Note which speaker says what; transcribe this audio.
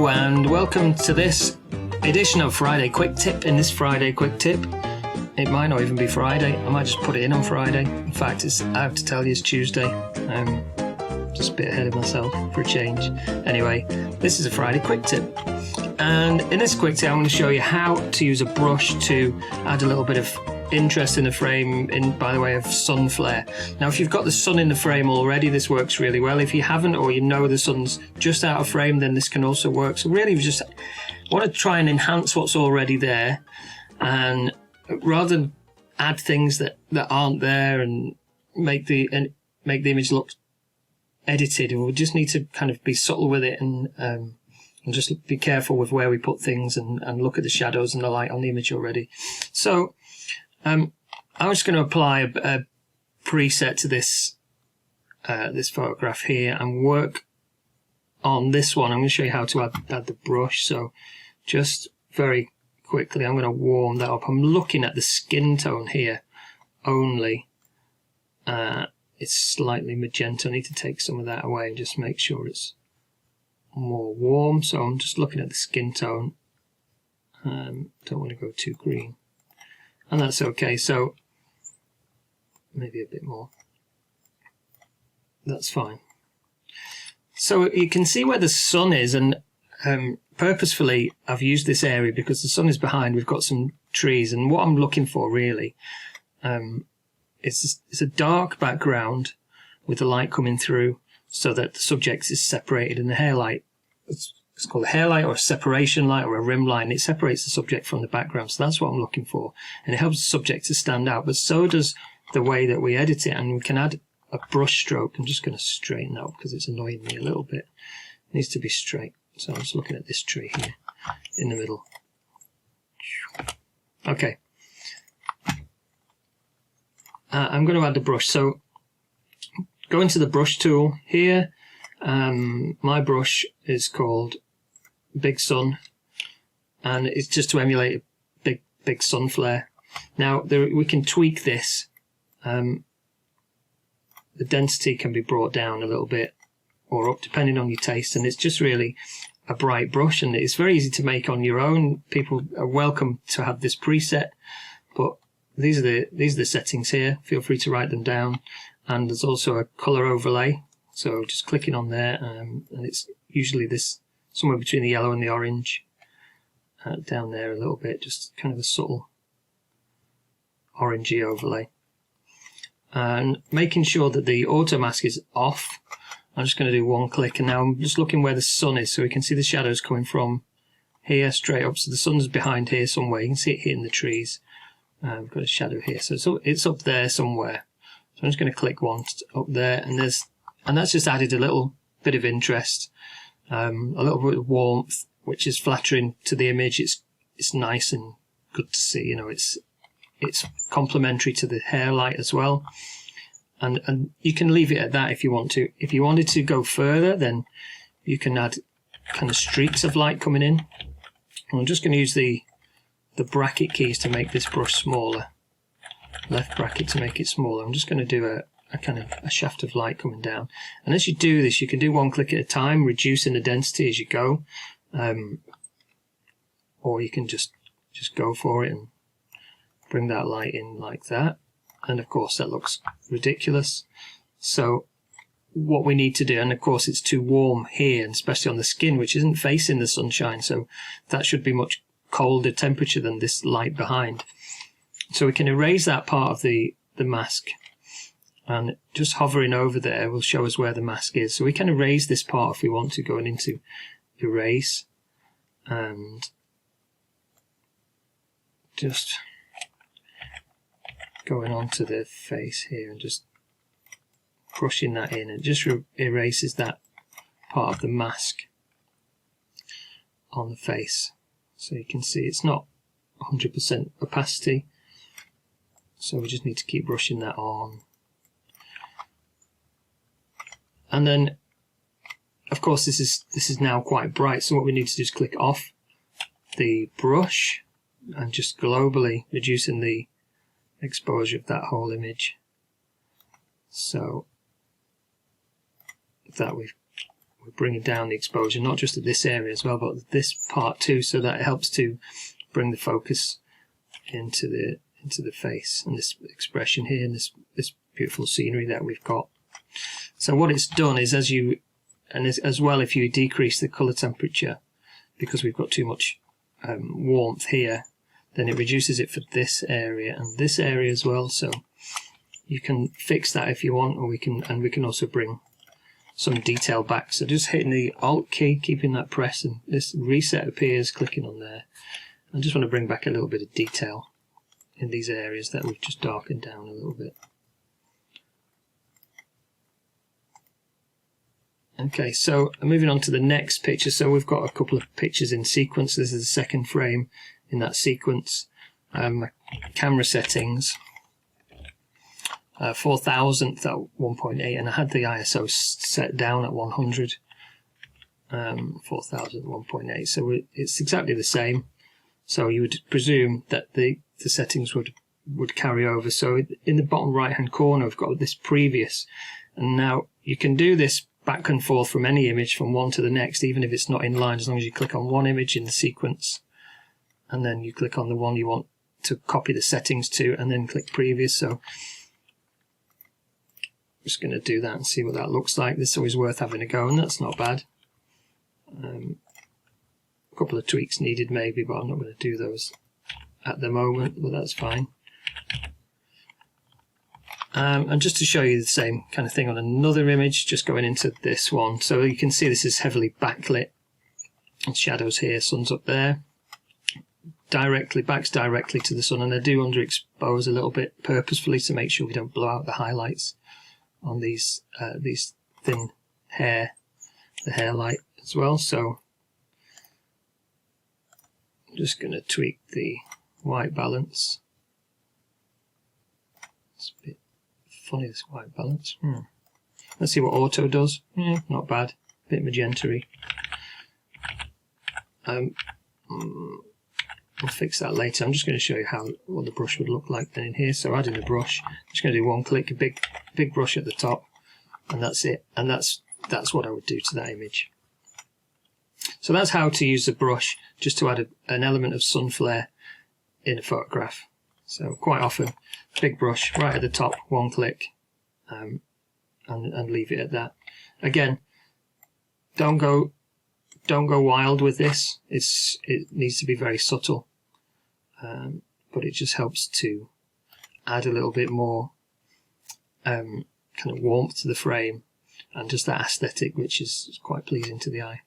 Speaker 1: Hello and welcome to this edition of Friday Quick Tip. In this Friday Quick Tip, it might not even be Friday, I might just put it in on Friday. In fact, I have to tell you it's Tuesday. Just a bit ahead of myself for a change. Anyway, this is a Friday Quick Tip. And in this quick tip, I'm going to show you how to use a brush to add a little bit of interest in the frame by the way of sun flare. Now, if you've got the sun in the frame already, this works really well. If you haven't, or you know the sun's just out of frame, then this can also work. So really, we just want to try and enhance what's already there, and rather than add things that aren't there and make the image look edited, we just need to kind of be subtle with it and just be careful with where we put things and look at the shadows and the light on the image already. So I'm just going to apply a preset to this this photograph here and work on this one. I'm going to show you how to add the brush. So just very quickly, I'm going to warm that up. I'm looking at the skin tone here only. It's slightly magenta. I need to take some of that away and just make sure it's more warm. So I'm just looking at the skin tone. Don't want to go too green. And that's okay, so maybe a bit more. That's fine. So you can see where the sun is, and purposefully I've used this area because the sun is behind. We've got some trees, and what I'm looking for really, it's a dark background with the light coming through so that the subject is separated, and the hair light, it's called a hair light or a separation light or a rim light, and it separates the subject from the background. So that's what I'm looking for, and it helps the subject to stand out, but so does the way that we edit it. And we can add a brush stroke. I'm just going to straighten that up because it's annoying me a little bit. It needs to be straight. So I'm just looking at this tree here in the middle. Okay, I'm going to add the brush. So go into the brush tool here. My brush is called Big Sun, and it's just to emulate a big sun flare. Now we can tweak this. The density can be brought down a little bit or up depending on your taste, and it's just really a bright brush, and it's very easy to make on your own. People are welcome to have this preset, but these are the settings here. Feel free to write them down. And there's also a color overlay. So just clicking on there, and it's usually this somewhere between the yellow and the orange, down there a little bit, just kind of a subtle orangey overlay. And making sure that the auto mask is off, I'm just going to do one click, and now I'm just looking where the sun is, so we can see the shadows coming from here straight up. So the sun's behind here somewhere. You can see it hitting the trees. We've got a shadow here, so it's up there somewhere. So I'm just going to click once up there, and that's just added a little bit of interest, a little bit of warmth, which is flattering to the image. It's nice and good to see. You know, it's complementary to the hair light as well. And you can leave it at that if you want to. If you wanted to go further, then you can add kind of streaks of light coming in. And I'm just going to use the bracket keys to make this brush smaller. Left bracket to make it smaller. I'm just going to do a kind of a shaft of light coming down, and as you do this, you can do one click at a time, reducing the density as you go, or you can just go for it and bring that light in like that. And of course that looks ridiculous. So what we need to do, and of course it's too warm here, and especially on the skin, which isn't facing the sunshine, so that should be much colder temperature than this light behind. So we can erase that part of the mask, and just hovering over there will show us where the mask is. So we can erase this part if we want to, going into erase, and just going onto the face here and just brushing that in, and just erases that part of the mask on the face. So you can see it's not 100% opacity, so we just need to keep brushing that on. And then of course this is now quite bright, so what we need to do is click off the brush and just globally reducing the exposure of that whole image. So that we've we're bringing down the exposure, not just at this area as well, but this part too, so that it helps to bring the focus into the face and this expression here and this beautiful scenery that we've got. So what it's done is, as well, if you decrease the color temperature, because we've got too much warmth here, then it reduces it for this area and this area as well. So you can fix that if you want, or we can also bring some detail back. So just hitting the Alt key, keeping that pressed, and this reset appears, clicking on there. I just want to bring back a little bit of detail in these areas that we've just darkened down a little bit. Okay, so moving on to the next picture. So we've got a couple of pictures in sequence. This is the second frame in that sequence. Camera settings, 4000th at 1.8, and I had the ISO set down at 100. 4000 at 1.8, so it's exactly the same. So you would presume that the settings would carry over. So in the bottom right hand corner, we've got this previous, and now you can do this back and forth from any image, from one to the next, even if it's not in line, as long as you click on one image in the sequence and then you click on the one you want to copy the settings to, and then click previous. So I'm just going to do that and see what that looks like. This is always worth having a go, and that's not bad. A couple of tweaks needed maybe, but I'm not going to do those at the moment, but that's fine. And just to show you the same kind of thing on another image, just going into this one. So you can see this is heavily backlit, and shadows here, sun's up there, backs directly to the sun, and I do underexpose a little bit purposefully to make sure we don't blow out the highlights on these thin hair, the hair light as well. So I'm just going to tweak the white balance. It's a bit funny, this white balance. Let's see what auto does. Yeah, not bad. A bit magenta-y. We'll fix that later. I'm just going to show you what the brush would look like then in here. So adding the brush, I'm just going to do one click, a big brush at the top, and that's it. And that's what I would do to that image. So that's how to use the brush, just to add an element of sun flare in a photograph. So quite often, big brush right at the top, one click, and leave it at that. Again, don't go wild with this. It needs to be very subtle, but it just helps to add a little bit more kind of warmth to the frame, and just that aesthetic, which is quite pleasing to the eye.